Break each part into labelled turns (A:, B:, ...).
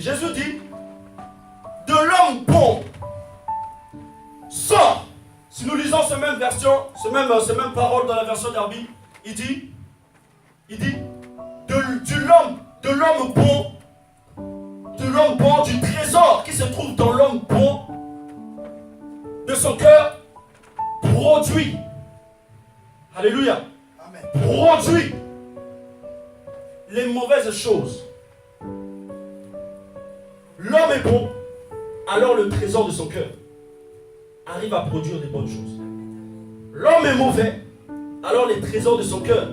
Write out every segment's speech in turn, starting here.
A: Jésus dit, de l'homme bon sort. Si nous lisons cette même version, ces mêmes paroles dans la version d'Arby, il dit, de l'homme bon, du trésor qui se trouve dans l'homme bon, de son cœur, produit. Alléluia. Amen. Produit les mauvaises choses. L'homme est bon, alors le trésor de son cœur arrive à produire des bonnes choses. L'homme est mauvais, alors les trésors de son cœur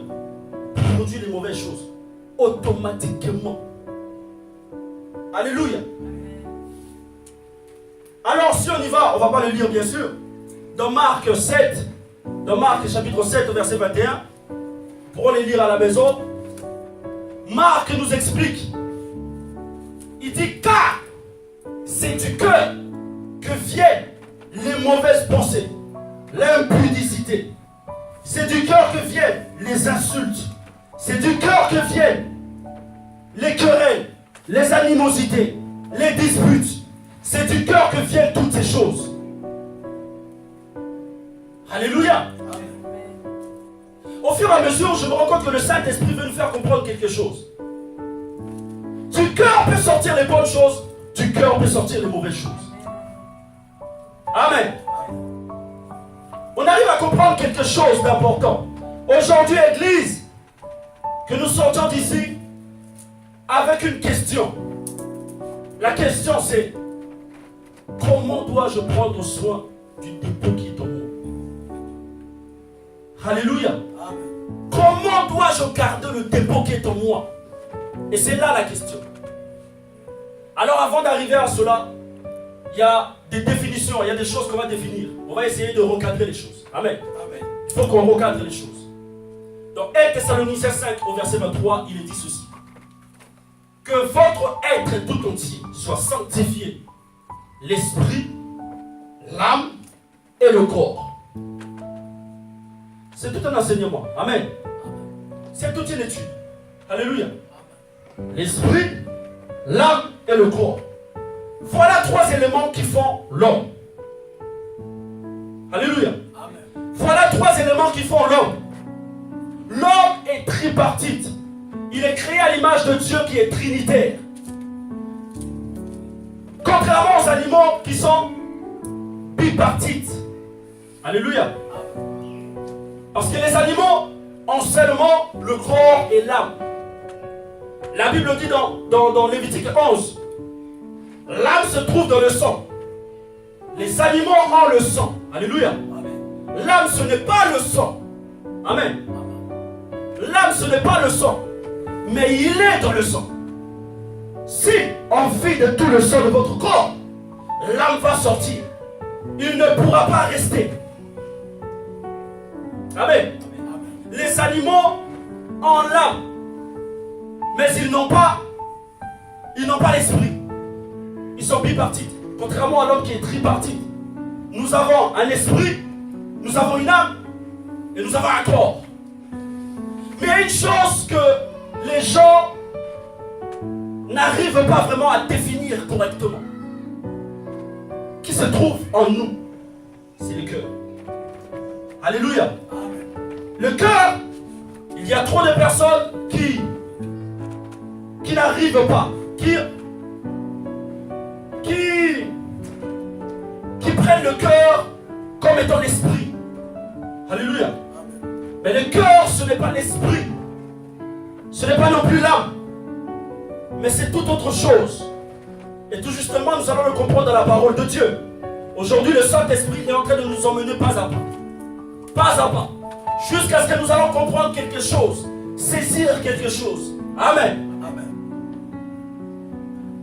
A: produisent les mauvaises choses. Automatiquement. Alléluia. Alors si on y va, on ne va pas le lire bien sûr. Dans Marc chapitre 7 verset 21, pour les lire à la maison, Marc nous explique. Il dit car c'est du cœur que viennent les mauvaises pensées, l'impudicité. C'est du cœur que viennent les insultes. C'est du cœur que viennent les querelles, les animosités, les disputes. C'est du cœur que viennent toutes ces choses. Alléluia. Au fur et à mesure, je me rends compte que le Saint-Esprit veut nous faire comprendre quelque chose. Du cœur peut sortir les bonnes choses, du cœur peut sortir les mauvaises choses. Amen. On arrive à comprendre quelque chose d'important. Aujourd'hui, Église, que nous sortons d'ici avec une question. La question c'est, comment dois-je prendre soin du dépôt qui est en moi? Alléluia. Comment dois-je garder le dépôt qui est en moi? Et c'est là la question. Alors avant d'arriver à cela, il y a des définitions, il y a des choses qu'on va définir. On va essayer de recadrer les choses. Amen. Amen. Il faut qu'on recadre les choses. Dans 1 Thessaloniciens 5 au verset 23, il est dit ceci. Que votre être tout entier soit sanctifié, l'esprit, l'âme et le corps. C'est tout un enseignement. Amen. C'est toute une étude. Alléluia. L'esprit, l'âme et le corps. Voilà trois éléments qui font l'homme. Alléluia. Amen. Voilà trois éléments qui font l'homme. L'homme est tripartite. Il est créé à l'image de Dieu qui est trinitaire. Contrairement aux animaux qui sont bipartites. Alléluia. Parce que les animaux ont seulement le corps et l'âme. La Bible dit dans Lévitique 11, l'âme se trouve dans le sang. Les animaux ont le sang. Alléluia. L'âme, ce n'est pas le sang. Amen. L'âme, ce n'est pas le sang. Mais il est dans le sang. Si on vide tout le sang de votre corps, l'âme va sortir. Il ne pourra pas rester. Amen. Les animaux ont l'âme. Mais ils n'ont pas l'esprit. Ils sont bipartites. Contrairement à l'homme qui est tripartite. Nous avons un esprit, nous avons une âme et nous avons un corps. Mais il y a une chose que les gens n'arrivent pas vraiment à définir correctement. Qui se trouve en nous. C'est le cœur. Alléluia. Le cœur, il y a trop de personnes qui n'arrivent pas, qui prennent le cœur comme étant l'esprit. Alléluia. Mais le cœur, ce n'est pas l'esprit. Ce n'est pas non plus l'âme. Mais c'est toute autre chose. Et tout justement, nous allons le comprendre dans la parole de Dieu. Aujourd'hui, le Saint-Esprit est en train de nous emmener pas à pas. Pas à pas. Jusqu'à ce que nous allons comprendre quelque chose. Saisir quelque chose. Amen.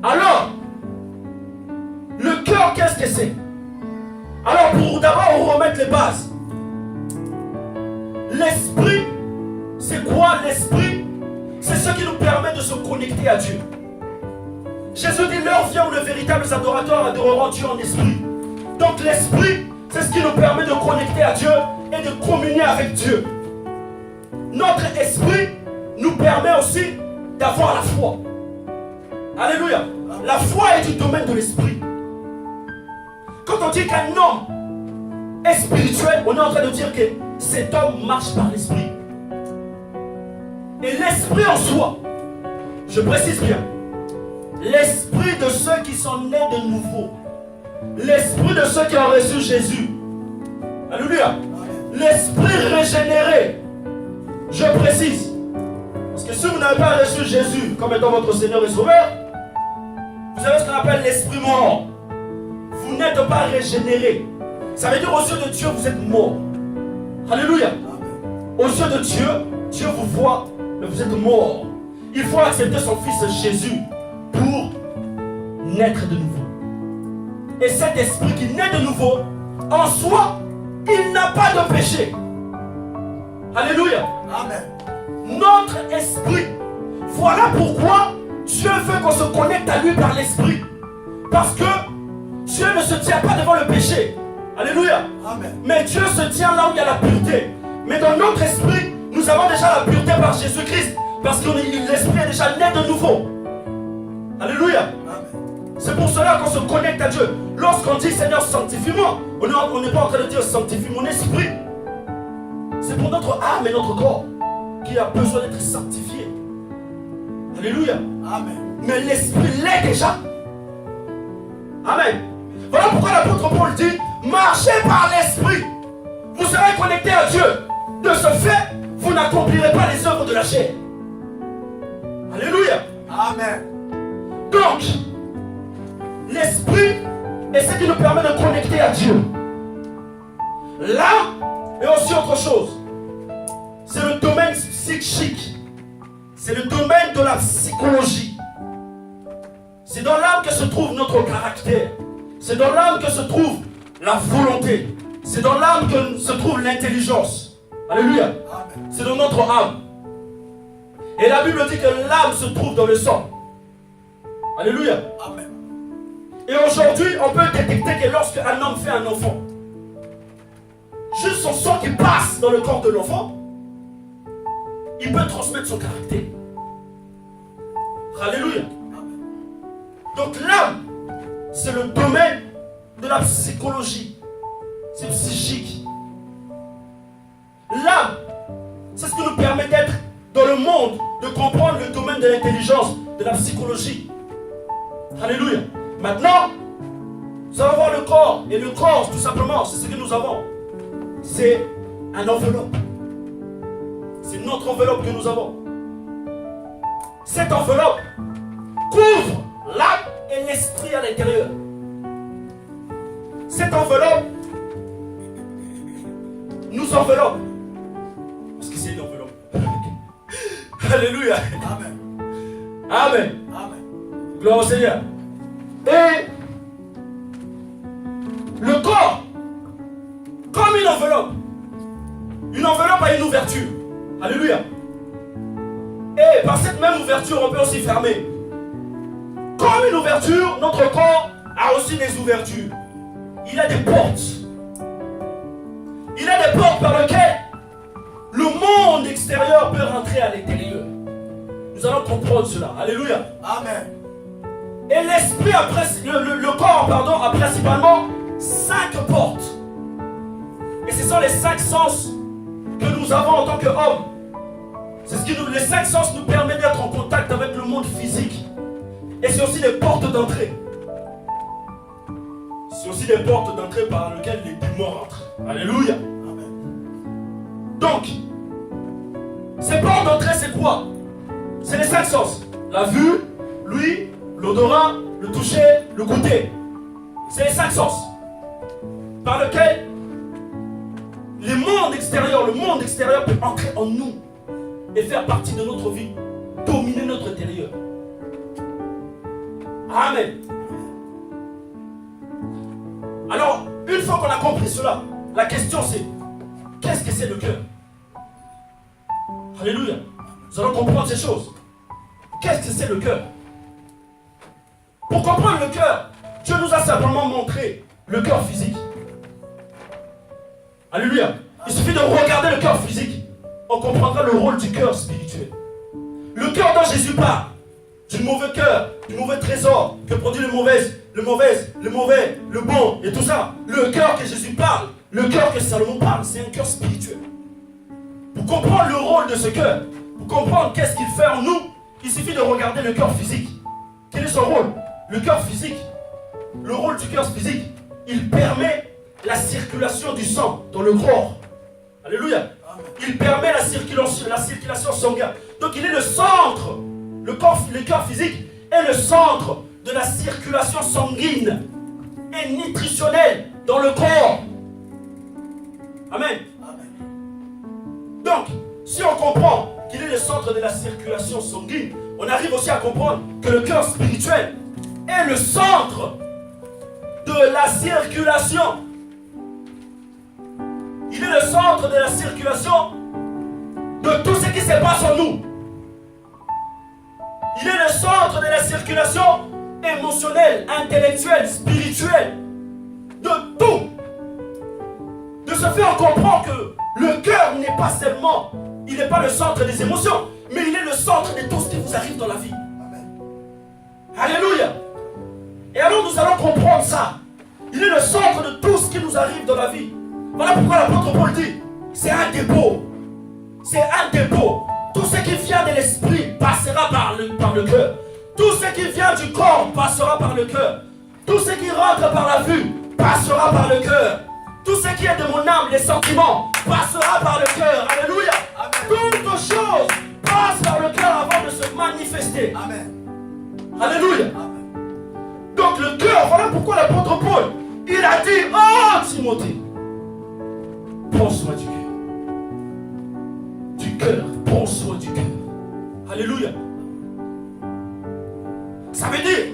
A: Alors, le cœur, qu'est-ce que c'est? Alors, pour d'abord remettre les bases. L'esprit, c'est quoi l'esprit? C'est ce qui nous permet de se connecter à Dieu. Jésus dit, l'heure vient où les véritables adorateurs adoreront Dieu en esprit. Donc l'esprit, c'est ce qui nous permet de connecter à Dieu et de communier avec Dieu. Notre esprit nous permet permet aussi d'avoir la foi. Alléluia. La foi est du domaine de l'esprit. Quand on dit qu'un homme est spirituel, on est en train de dire que cet homme marche par l'esprit. Et l'esprit en soi, je précise bien, l'esprit de ceux qui sont nés de nouveau, l'esprit de ceux qui ont reçu Jésus, alléluia, l'esprit régénéré, je précise, parce que si vous n'avez pas reçu Jésus comme étant votre Seigneur et Sauveur, vous avez ce qu'on appelle l'esprit mort. Vous n'êtes pas régénéré. Ça veut dire aux yeux de Dieu, vous êtes mort. Alléluia. Aux yeux de Dieu, Dieu vous voit, mais vous êtes mort. Il faut accepter son fils Jésus pour naître de nouveau. Et cet esprit qui naît de nouveau, en soi, il n'a pas de péché. Alléluia.
B: Amen.
A: Notre esprit. Voilà pourquoi Dieu veut qu'on se connecte à lui par l'esprit. Parce que Dieu ne se tient pas devant le péché. Alléluia.
B: Amen.
A: Mais Dieu se tient là où il y a la pureté. Mais dans notre esprit, nous avons déjà la pureté par Jésus-Christ. Parce que l'esprit est déjà né de nouveau. Alléluia.
B: Amen.
A: C'est pour cela qu'on se connecte à Dieu. Lorsqu'on dit Seigneur, sanctifie-moi, on n'est pas en train de dire sanctifie mon esprit. C'est pour notre âme et notre corps qui a besoin d'être sanctifié. Alléluia.
B: Amen.
A: Mais l'esprit l'est déjà. Amen. Voilà pourquoi l'apôtre Paul dit marchez par l'esprit. Vous serez connectés à Dieu. De ce fait, vous n'accomplirez pas les œuvres de la chair. Alléluia.
B: Amen.
A: Donc, l'esprit est ce qui nous permet de connecter à Dieu. L'âme est aussi autre chose. C'est le domaine psychique. C'est le domaine de la psychologie. C'est dans l'âme que se trouve notre caractère. C'est dans l'âme que se trouve la volonté. C'est dans l'âme que se trouve l'intelligence. Alléluia.
B: Amen.
A: C'est dans notre âme. Et la Bible dit que l'âme se trouve dans le sang. Alléluia.
B: Amen.
A: Et aujourd'hui, on peut détecter que lorsque un homme fait un enfant, juste son sang qui passe dans le corps de l'enfant, il peut transmettre son caractère. Alléluia. Donc l'âme, c'est le domaine de la psychologie. C'est psychique. L'âme, c'est ce qui nous permet d'être dans le monde, de comprendre le domaine de l'intelligence, de la psychologie. Alléluia. Maintenant, nous allons voir le corps. Et le corps, tout simplement, c'est ce que nous avons. C'est un enveloppe. C'est notre enveloppe que nous avons. Cette enveloppe couvre l'âme et l'esprit à l'intérieur. Cette enveloppe nous enveloppe. Parce que c'est une enveloppe. Alléluia.
B: Amen.
A: Amen.
B: Amen.
A: Gloire au Seigneur. Et le corps, comme une enveloppe a une ouverture. Alléluia. Et par cette même ouverture, on peut aussi fermer. Comme une ouverture, notre corps a aussi des ouvertures. Il a des portes. Il a des portes par lesquelles le monde extérieur peut rentrer à l'intérieur. Nous allons comprendre cela. Alléluia.
B: Amen.
A: Et l'esprit, le corps, pardon, a principalement 5 portes. Et ce sont les 5 sens que nous avons en tant qu'hommes. C'est ce qui les 5 sens nous permettent d'être en contact avec le monde physique. Et c'est aussi des portes d'entrée. C'est aussi des portes d'entrée par lesquelles les démons rentrent. Alléluia.
B: Amen.
A: Donc, ces portes d'entrée, c'est quoi? C'est les 5 sens. La vue, l'ouïe, l'odorat, le toucher, le goûter. C'est les 5 sens par lesquels le monde extérieur peut entrer en nous et faire partie de notre vie, dominer notre intérieur. Amen. Alors, une fois qu'on a compris cela, la question c'est, qu'est-ce que c'est le cœur? Alléluia. Nous allons comprendre ces choses. Qu'est-ce que c'est le cœur? Pour comprendre le cœur, Dieu nous a simplement montré le cœur physique. Alléluia. Il suffit de regarder le cœur physique. On comprendra le rôle du cœur spirituel. cœur dont Jésus parle, du mauvais cœur, du mauvais trésor que produit le mauvais, le bon et tout ça. Le cœur que Jésus parle, le cœur que Salomon parle, c'est un cœur spirituel. Pour comprendre le rôle de ce cœur, pour comprendre qu'est-ce qu'il fait en nous, il suffit de regarder le cœur physique. Quel est son rôle? Le cœur physique, le rôle du cœur physique, il permet la circulation du sang dans le corps. Alléluia. Il permet la circulation sanguine. Donc il est le centre. Le cœur physique est le centre de la circulation sanguine et nutritionnelle dans le corps. Amen. Donc, si on comprend qu'il est le centre de la circulation sanguine, on arrive aussi à comprendre que le cœur spirituel est le centre de la circulation. Il est le centre de la circulation de tout ce qui se passe en nous. Il est le centre de la circulation émotionnelle, intellectuelle, spirituelle, de tout. De ce fait, on comprend que le cœur n'est pas seulement, il n'est pas le centre des émotions, mais il est le centre de tout ce qui vous arrive dans la vie. Amen. Alléluia. Et alors nous allons comprendre ça. Il est le centre de tout ce qui nous arrive dans la vie. Voilà pourquoi l'apôtre Paul dit, c'est un dépôt. C'est un dépôt. Tout ce qui vient de l'esprit passera par le cœur. Tout ce qui vient du corps passera par le cœur. Tout ce qui rentre par la vue passera par le cœur. Tout ce qui est de mon âme, les sentiments, passera par le cœur. Alléluia. Toutes choses passent par le cœur avant de se manifester. Amen. Alléluia. Amen. Donc le cœur, voilà pourquoi l'apôtre Paul, il a dit, oh Timothée, prends soin du cœur. Du cœur, prends soin du cœur. Alléluia. Ça veut dire,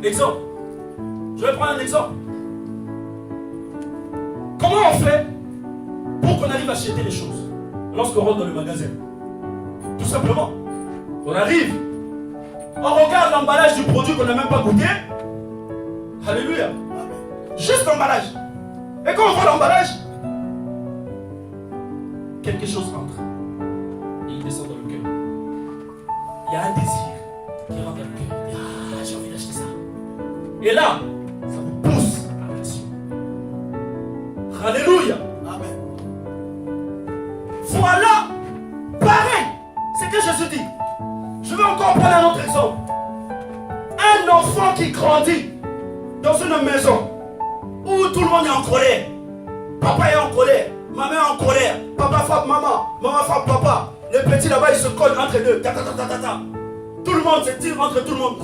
A: exemple, je vais prendre un exemple. Comment on fait pour qu'on arrive à acheter les choses lorsqu'on rentre dans le magasin? Tout simplement, on arrive, on regarde l'emballage du produit qu'on n'a même pas goûté. Alléluia. Juste l'emballage. Et quand on voit l'emballage, quelque chose entre et il descend dans le cœur. Il y a un désir qui rentre dans le cœur. Ah, j'ai envie d'acheter ça. Et là, ça vous pousse à l'action. Alléluia. Amen. Voilà, pareil, c'est que Jésus dit. Je vais encore prendre un autre exemple. Un enfant qui grandit dans une maison où tout le monde est en colère. Papa est en colère, maman est en colère, papa frappe maman, maman frappe papa. Les petits là-bas ils se collent entre deux. Tout le monde se tire entre tout le monde.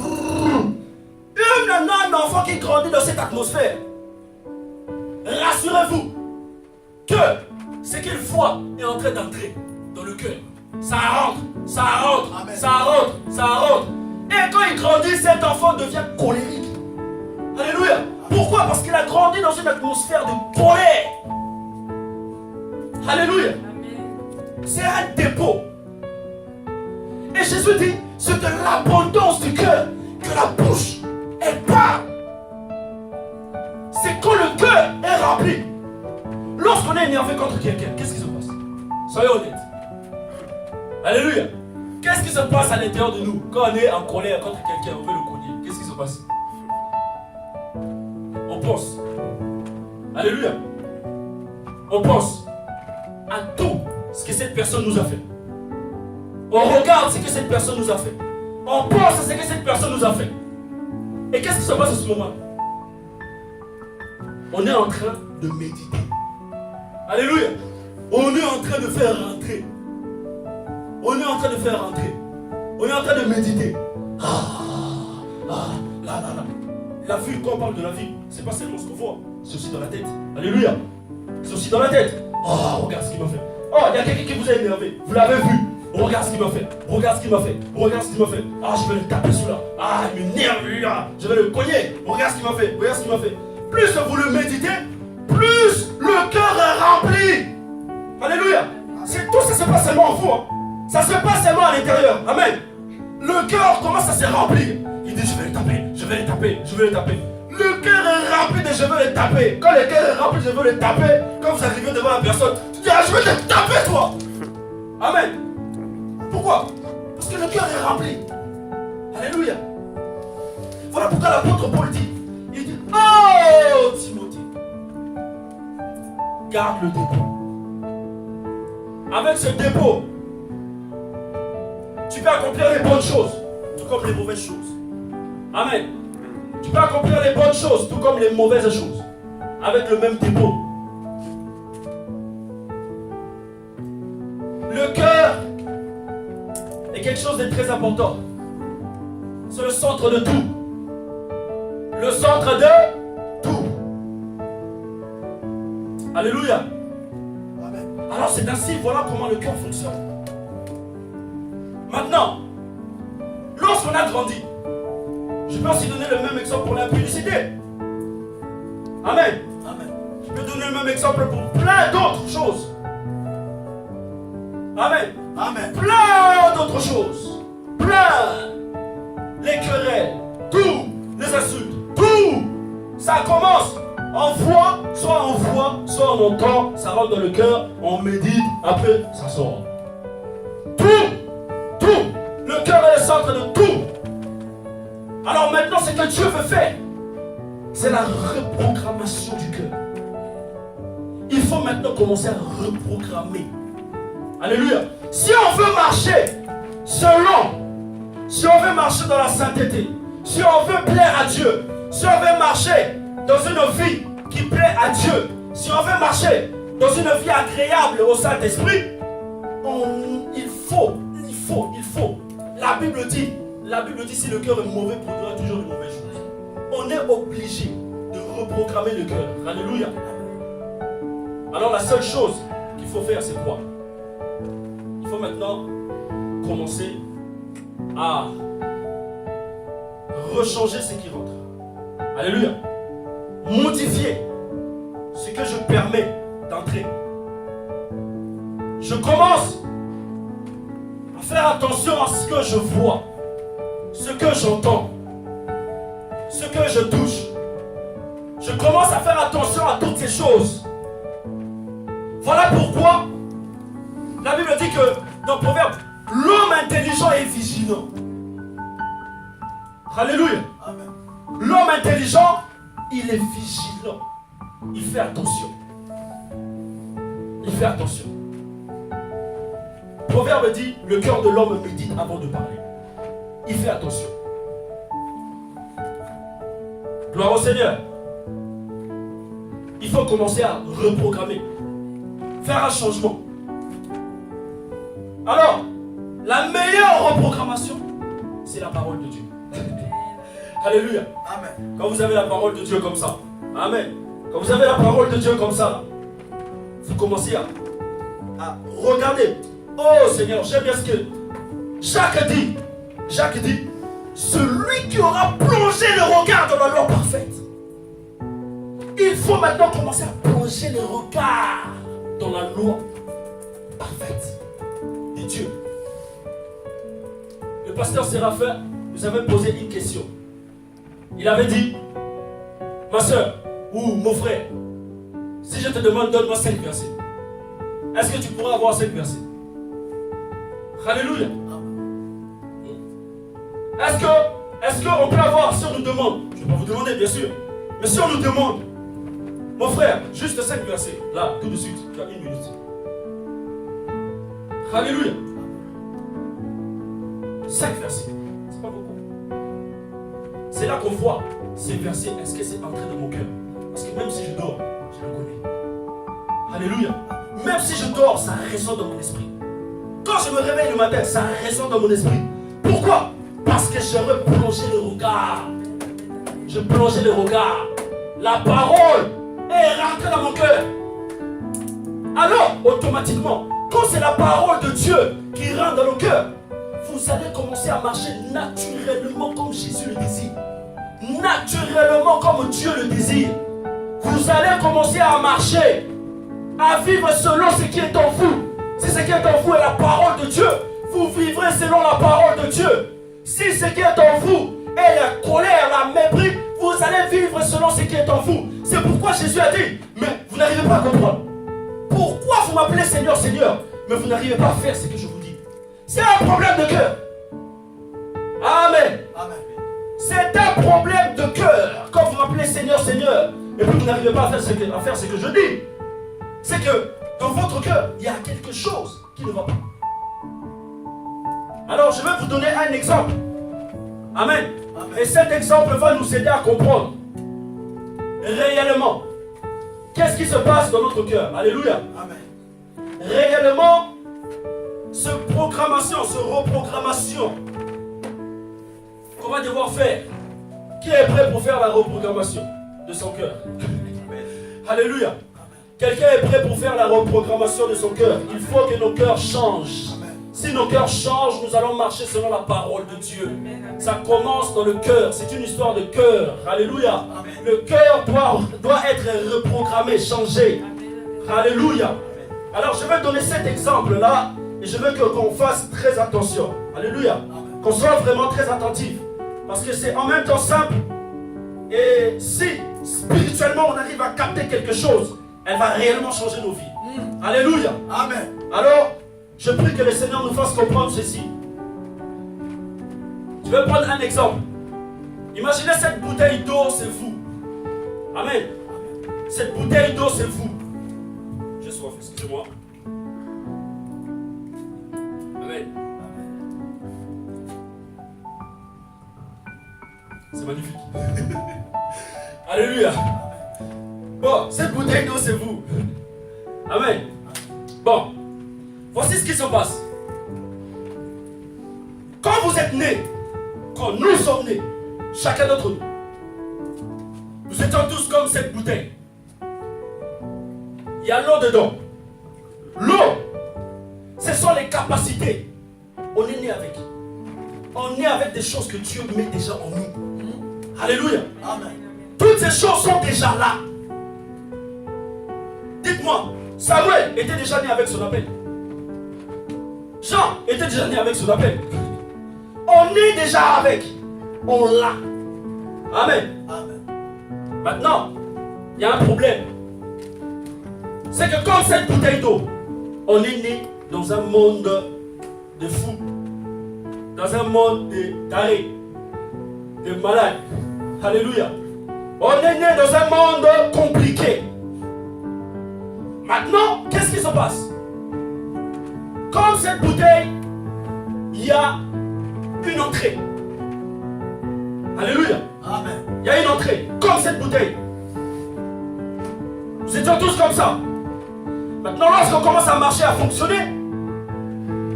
A: Un enfant qui grandit dans cette atmosphère, rassurez-vous que ce qu'il voit est en train d'entrer dans le cœur. Ça rentre, ça rentre, amen. Ça rentre, ça rentre. Et quand il grandit, cet enfant devient colérique. Alléluia. Pourquoi? Parce qu'il a grandi dans une atmosphère de colère. Alléluia. C'est un dépôt. Et Jésus dit, c'est de l'abondance du cœur que la bouche, elle parle. C'est quand le cœur est rempli. Lorsqu'on est énervé contre quelqu'un, qu'est-ce qui se passe? Soyez honnêtes. Alléluia. Qu'est-ce qui se passe à l'intérieur de nous quand on est en colère contre quelqu'un, on veut le cogner? Qu'est-ce qui se passe? On pense. Alléluia. On pense à tout ce que cette personne nous a fait. On regarde ce que cette personne nous a fait. On pense à ce que cette personne nous a fait. Et qu'est-ce qui se passe à ce moment-là? On est en train de méditer. Alléluia. On est en train de faire rentrer. On est en train de faire rentrer. On est en train de méditer. La vue, quand on parle de la vie, c'est pas seulement ce qu'on voit, c'est aussi dans la tête. Alléluia. C'est aussi dans la tête. Oh, regarde ce qu'il m'a fait. Oh, il y a quelqu'un qui vous a énervé. Vous l'avez vu. Regarde ce qu'il m'a fait. Regarde ce qu'il m'a fait. Regarde ce qu'il m'a fait. Ah, je vais le taper celui-là. Ah, il m'énerve lui-là. Je vais le cogner. Regarde ce qu'il m'a fait. Regarde ce qu'il m'a fait. Plus vous le méditez, plus le cœur est rempli. Alléluia. Tout ça, c'est pas seulement en vous. Hein. Ça se passe seulement à l'intérieur. Amen. Le cœur commence à se remplir. Il dit, je vais le taper, je vais le taper, je vais le taper. Le cœur est rempli de je veux le taper. Quand le cœur est rempli de je veux le taper, quand vous arrivez devant la personne, tu dis, ah, je vais te taper toi. Amen. Pourquoi Pourquoi? Parce que le cœur est rempli. Alléluia. Voilà pourquoi l'apôtre Paul dit, il dit, oh Timothée, garde le dépôt. Avec ce dépôt, tu peux accomplir les bonnes choses, tout comme les mauvaises choses. Amen. Tu peux accomplir les bonnes choses, tout comme les mauvaises choses, avec le même dépôt. Le cœur est quelque chose de très important. C'est le centre de tout. Le centre de tout. Alléluia.
B: Amen.
A: Alors c'est ainsi, voilà comment le cœur fonctionne. Maintenant, lorsqu'on a grandi, je peux aussi donner le même exemple pour l'impudicité. Amen.
B: Amen.
A: Je peux donner le même exemple pour plein d'autres choses. Amen.
B: Amen.
A: Plein d'autres choses. Plein. Les querelles, tout. Les insultes, tout. Ça commence. On voit, soit on entend, ça rentre dans le cœur, on médite, après ça sort. Tout. Le cœur est le centre de tout. Alors maintenant, ce que Dieu veut faire, c'est la reprogrammation du cœur. Il faut maintenant commencer à reprogrammer. Alléluia. Si on veut marcher si on veut marcher dans la sainteté, si on veut plaire à Dieu, si on veut marcher dans une vie qui plaît à Dieu, si on veut marcher dans une vie agréable au Saint-Esprit, il faut. La Bible dit, si le cœur est mauvais, produira toujours de mauvaises choses. On est obligé de reprogrammer le cœur. Alléluia. Alors la seule chose qu'il faut faire, c'est quoi? Il faut maintenant commencer à rechanger ce qui rentre. Alléluia. Modifier ce que je permets d'entrer. Je commence à faire attention à ce que je vois, ce que j'entends, ce que je touche. Je commence à faire attention à toutes ces choses. Voilà pourquoi la Bible dit que dans Proverbe, l'homme intelligent est vigilant. Alléluia.
B: Amen.
A: L'homme intelligent, il est vigilant. Il fait attention. Il fait attention. Proverbe dit, le cœur de l'homme médite avant de parler. Il fait attention. Gloire au Seigneur. Il faut commencer à reprogrammer. Faire un changement. Alors, la meilleure reprogrammation, c'est la parole de Dieu. Alléluia.
B: Amen.
A: Quand vous avez la parole de Dieu comme ça, amen. Quand vous avez la parole de Dieu comme ça, vous commencez à regarder. Oh Seigneur, j'aime bien ce que Jacques dit. Jacques dit, celui qui aura plongé le regard dans la loi parfaite. Il faut maintenant commencer à plonger le regard dans la loi parfaite de Dieu. Le pasteur Séraphin nous avait posé une question. Il avait dit, ma soeur ou mon frère, si je te demande, donne-moi 5 versets. Est-ce que tu pourras avoir 5 versets? Alléluia. Est-ce qu'on peut avoir, si on nous demande, je ne vais pas vous demander bien sûr, mais si on nous demande, mon frère, juste 5 versets, là, tout de suite, tu as 1 minute. Alléluia. 5 versets, c'est pas beaucoup. C'est là qu'on voit ces versets, est-ce que c'est entré dans mon cœur? Parce que même si je dors, je le connais. Alléluia. Même si je dors, ça résonne dans mon esprit. Quand je me réveille le matin, ça résonne dans mon esprit. Pourquoi? Parce que je replongeais le regard. Je plongeais le regard. La parole est rentrée dans mon cœur. Alors, automatiquement, quand c'est la parole de Dieu qui rentre dans nos cœurs, vous allez commencer à marcher naturellement comme Jésus le désire. Naturellement comme Dieu le désire. Vous allez commencer à marcher, à vivre selon ce qui est en vous. Si ce qui est en vous est la parole de Dieu, vous vivrez selon la parole de Dieu. Si ce qui est en vous est la colère, la mépris, vous allez vivre selon ce qui est en vous. C'est pourquoi Jésus a dit, mais vous n'arrivez pas à comprendre. Pourquoi vous m'appelez Seigneur, Seigneur, mais vous n'arrivez pas à faire ce que je vous dis? C'est un problème de cœur. Amen.
B: Amen.
A: C'est un problème de cœur. Quand vous m'appelez Seigneur, Seigneur, et puis vous n'arrivez pas à faire ce que je dis, c'est que dans votre cœur, il y a quelque chose qui ne va pas. Alors, je vais vous donner un exemple. Amen.
B: Amen.
A: Et cet exemple va nous aider à comprendre réellement qu'est-ce qui se passe dans notre cœur. Alléluia.
B: Amen.
A: Réellement, ce reprogrammation qu'on va devoir faire. Qui est prêt pour faire la reprogrammation de son cœur? Alléluia. Quelqu'un est prêt pour faire la reprogrammation de son cœur. Il faut que nos cœurs changent. Si nos cœurs changent, nous allons marcher selon la parole de Dieu. Ça commence dans le cœur. C'est une histoire de cœur. Alléluia. Le cœur doit être reprogrammé, changé. Alléluia. Alors je vais donner cet exemple-là et je veux qu'on fasse très attention. Alléluia. Qu'on soit vraiment très attentif. Parce que c'est en même temps simple. Et si spirituellement on arrive à capter quelque chose, elle va réellement changer nos vies. Alléluia.
B: Amen.
A: Alors, je prie que le Seigneur nous fasse comprendre ceci. Je vais prendre un exemple. Imaginez cette bouteille d'eau, c'est vous. Amen. Cette bouteille d'eau, c'est vous. J'ai soif, excusez-moi. Amen. C'est magnifique. Alléluia. Bon, cette bouteille d'eau, c'est vous. Amen. Bon, voici ce qui se passe. Quand vous êtes nés, quand nous sommes nés, chacun d'entre nous, nous étions tous comme cette bouteille. Il y a l'eau dedans. L'eau, ce sont les capacités. On est né avec. On est avec des choses que Dieu met déjà en nous. Alléluia.
B: Amen.
A: Toutes ces choses sont déjà là. Dites-moi, Samuel était déjà né avec son appel. Jean était déjà né avec son appel. On est déjà avec. On l'a. Amen.
B: Amen.
A: Maintenant, il y a un problème. C'est que comme cette bouteille d'eau, on est né dans un monde de fous. Dans un monde de tarés, de malades. Alléluia. On est né dans un monde compliqué. Maintenant, qu'est-ce qui se passe? Comme cette bouteille, il y a une entrée. Alléluia.
B: Amen.
A: Il y a une entrée, comme cette bouteille. Nous étions tous comme ça. Maintenant, lorsqu'on commence à marcher, à fonctionner,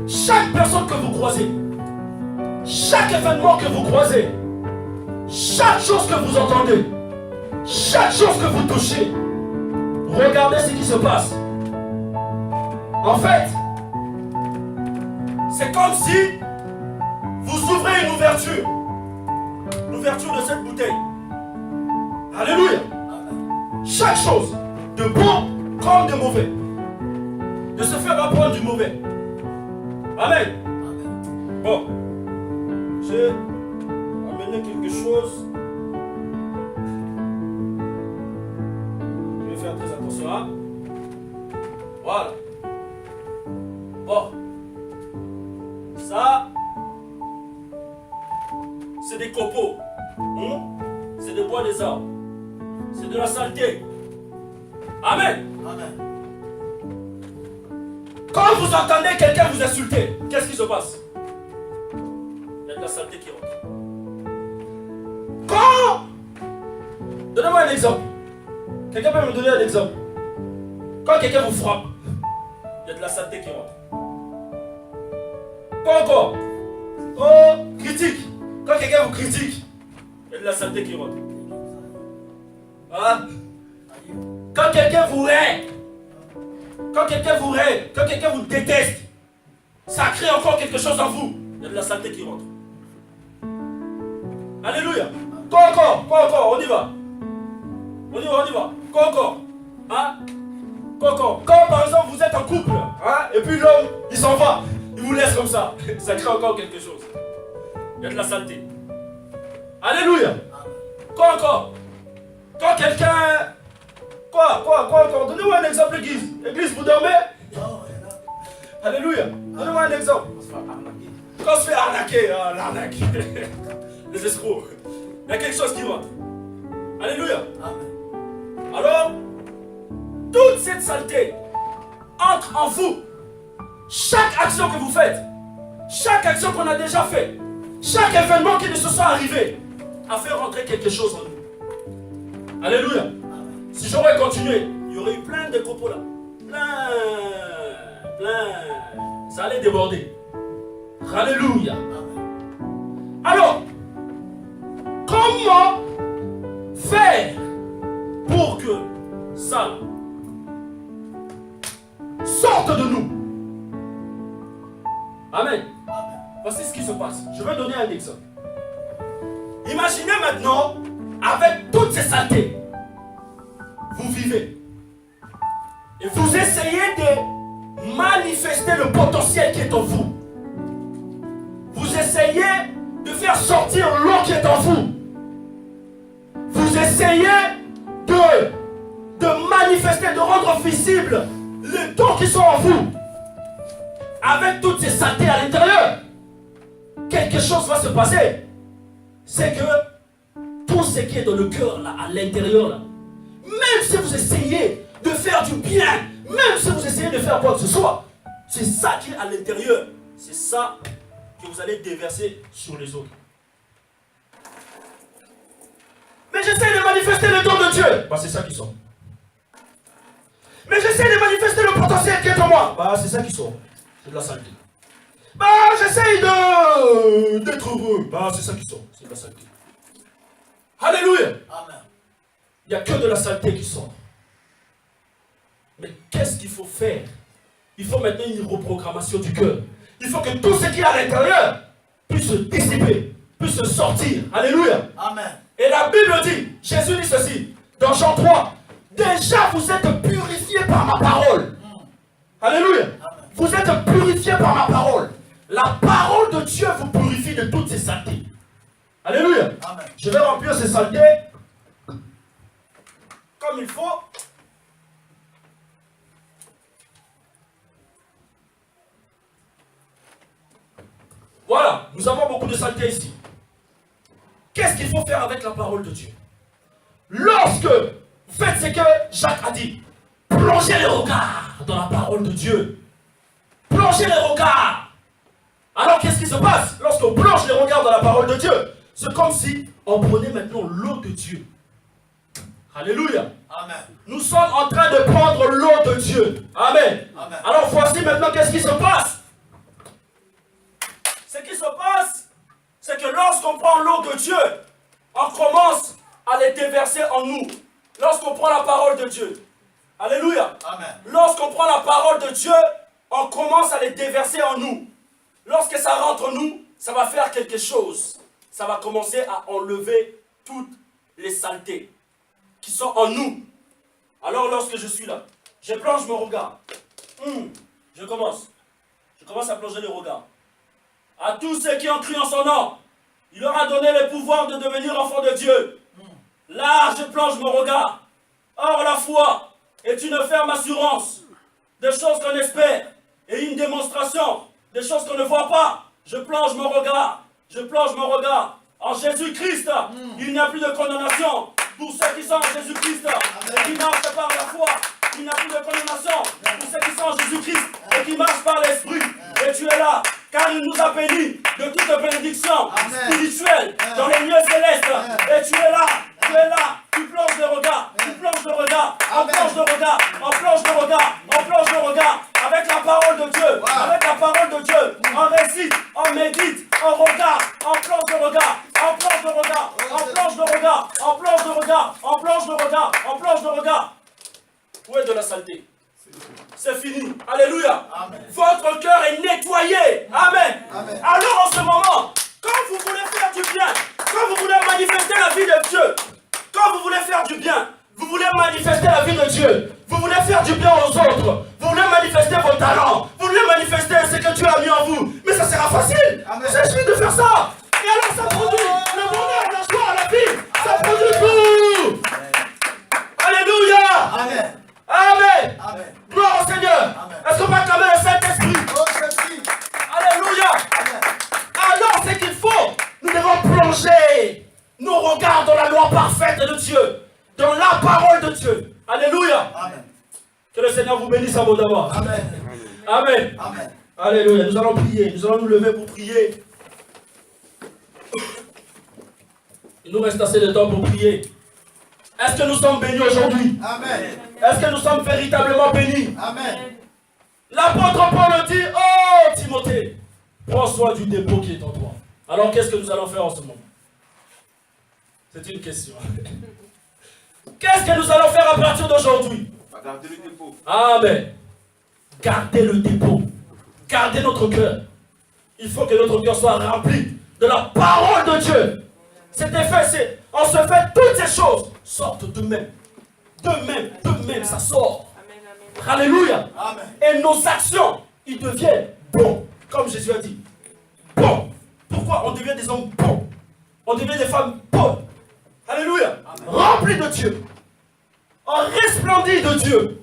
A: chaque personne que vous croisez, chaque événement que vous croisez, chaque chose que vous entendez, chaque chose que vous touchez, regardez ce qui se passe. En fait, c'est comme si vous ouvrez une ouverture de cette bouteille. Alléluia. Chaque chose, de bon comme de mauvais, de se faire apprendre du mauvais. Amen. Bon, j'ai amené quelque chose. Je vais faire très attention là. Voilà. Bon. Ça, c'est des copeaux. C'est des bois des arbres. C'est de la saleté. Amen.
B: Amen.
A: Quand vous entendez quelqu'un vous insulter, qu'est-ce qui se passe? Il y a de la saleté qui rentre. Quand... Donnez-moi un exemple. Quelqu'un peut me donner un exemple. Quand quelqu'un vous frappe, il y a de la saleté qui rentre. Pas encore. Oh, critique. Quand quelqu'un vous critique, il y a de la saleté qui rentre. Hein? Quand quelqu'un vous hait, quand quelqu'un vous déteste, ça crée encore quelque chose en vous. Il y a de la saleté qui rentre. Alléluia. Quoi encore, on y va. Quoi encore? Hein? Quoi encore? Quand par exemple vous êtes en couple, hein? Et puis l'homme, il s'en va. Il vous laisse comme ça. Ça crée encore quelque chose. Il y a de la saleté. Alléluia. Quoi encore? Quand quelqu'un... Quoi encore? Donnez-moi un exemple, l'église. L'église, vous dormez? Alléluia. Donnez-moi un exemple. Quand on se fait arnaquer, l'arnaque. Les escrocs. Il y a quelque chose qui va. Alléluia. Amen. Alors, toute cette saleté entre en vous. Chaque action que vous faites, chaque action qu'on a déjà faite, chaque événement qui ne se soit arrivé, a fait rentrer quelque chose en nous. Alléluia. Si j'aurais continué, il y aurait eu plein de copeaux là. Plein. Ça allait déborder. Alléluia. Alors, comment faire pour que ça sorte de nous? Amen. Voici ce qui se passe. Je vais donner un exemple. Imaginez maintenant, avec toutes ces saletés, vous vivez. Et vous essayez de manifester le potentiel qui est en vous. Vous essayez de faire sortir l'eau qui est en vous. Vous essayez de manifester, de rendre visible les dons qui sont en vous. Avec toutes ces saletés à l'intérieur, quelque chose va se passer. C'est que tout ce qui est dans le cœur, là, à l'intérieur, là, même si vous essayez de faire du bien, même si vous essayez de faire quoi que ce soit, c'est ça qui est à l'intérieur. C'est ça que vous allez déverser sur les autres. Mais j'essaie de manifester le don de Dieu. Bah, c'est ça qui sort. Mais j'essaie de manifester le potentiel qui est en moi. Bah, c'est ça qui sort. C'est de la saleté. Bah, j'essaye d'être heureux. Bah, c'est ça qui sort. C'est de la saleté. Alléluia. Amen. Il n'y a que de la saleté qui sort. Mais qu'est-ce qu'il faut faire? Il faut maintenant une reprogrammation du cœur. Il faut que tout ce qui est à l'intérieur puisse se dissiper, puisse se sortir. Alléluia. Amen. Et la Bible dit, Jésus dit ceci, dans Jean 3, déjà vous êtes purifiés par ma parole. Alléluia. Amen. Vous êtes purifiés par ma parole. La parole de Dieu vous purifie de toutes ces saletés. Alléluia. Amen. Je vais remplir ces saletés comme il faut. Voilà, nous avons beaucoup de saleté ici. Qu'est-ce qu'il faut faire avec la parole de Dieu? Lorsque vous faites ce que Jacques a dit, plongez les regards dans la parole de Dieu. Plongez les regards. Alors qu'est-ce qui se passe? Lorsqu'on plonge les regards dans la parole de Dieu, c'est comme si on prenait maintenant l'eau de Dieu. Alléluia. Amen. Nous sommes en train de prendre l'eau de Dieu. Amen. Amen. Alors voici maintenant qu'est-ce qui se passe. Ce qui se passe, c'est que lorsqu'on prend l'eau de Dieu, on commence à les déverser en nous. Lorsqu'on prend la parole de Dieu. Alléluia. Amen. Lorsqu'on prend la parole de Dieu, on commence à les déverser en nous. Lorsque ça rentre en nous, ça va faire quelque chose. Ça va commencer à enlever toutes les saletés qui sont en nous. Alors lorsque je suis là, je plonge mon regard. Je commence à plonger le regard. À tous ceux qui ont cru en son nom, il leur a donné le pouvoir de devenir enfants de Dieu. Là, je plonge mon regard. Or, la foi est une ferme assurance des choses qu'on espère et une démonstration des choses qu'on ne voit pas. Je plonge mon regard. En Jésus-Christ, il n'y a plus de condamnation pour ceux qui sont en Jésus-Christ et qui marchent par la foi. Il n'y a plus de condamnation pour ceux qui sont en Jésus-Christ et qui marchent par l'Esprit. Et tu es là, car il nous a bénis de toute bénédiction spirituelle dans les lieux célestes. Et tu es là, tu plonges le regard, on plonge le regard, avec la parole de Dieu, on récite, on médite, on regarde, on plonge le regard. Où est de la saleté? C'est fini. Alléluia. Amen. Votre cœur est nettoyé. Amen. Amen. Alors en ce moment, quand vous voulez faire du bien, quand vous voulez manifester la vie de Dieu, quand vous voulez faire du bien, vous voulez manifester la vie de Dieu, vous voulez faire du bien aux autres, vous voulez manifester vos talents, vous voulez manifester ce que Dieu a mis en vous, mais ça sera facile. C'est juste de faire ça. Et alors ça produit le bonheur, la joie, la vie. Ça produit tout. Alléluia. Amen. Amen. Amen. Gloire au Seigneur. Est-ce qu'on va acclamer le Saint-Esprit? loi parfaite de Dieu, dans la parole de Dieu. Alléluia.
B: Amen.
A: Que le Seigneur vous bénisse abondamment.
B: Amen.
A: Amen.
B: Amen.
A: Alléluia. Nous allons prier. Nous allons nous lever pour prier. Il nous reste assez de temps pour prier. Est-ce que nous sommes bénis aujourd'hui?
B: Amen.
A: Est-ce que nous sommes véritablement bénis?
B: Amen.
A: L'apôtre Paul dit, oh Timothée, prends soin du dépôt qui est en toi. Alors qu'est-ce que nous allons faire en ce moment? C'est une question. Qu'est-ce que nous allons faire à partir d'aujourd'hui?
B: Garder le dépôt.
A: Amen. Gardez le dépôt. Gardez notre cœur. Il faut que notre cœur soit rempli de la parole de Dieu. C'est effet, on se fait toutes ces choses sortent d'eux-mêmes. D'eux-mêmes, ça sort. Alléluia.
B: Amen.
A: Et nos actions, ils deviennent bons. Comme Jésus a dit. Bons. Pourquoi on devient des hommes bons? On devient des femmes bonnes. Alléluia. Remplis de Dieu. On resplendit de Dieu.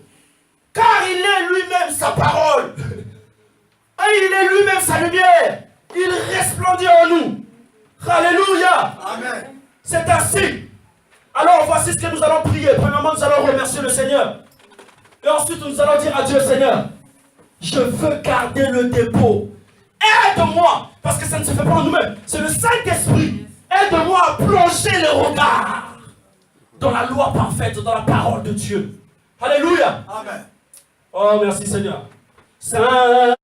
A: Car il est lui-même sa parole. Et il est lui-même sa lumière. Il resplendit en nous. Alléluia.
B: Amen.
A: C'est ainsi. Alors voici ce que nous allons prier. Premièrement, nous allons remercier le Seigneur. Et ensuite, nous allons dire à Dieu, Seigneur, je veux garder le dépôt. Aide-moi. Parce que ça ne se fait pas en nous-mêmes. C'est le Saint-Esprit. Aide-moi à plonger le regard dans la loi parfaite, dans la parole de Dieu. Alléluia.
B: Amen.
A: Oh, merci Seigneur. Saint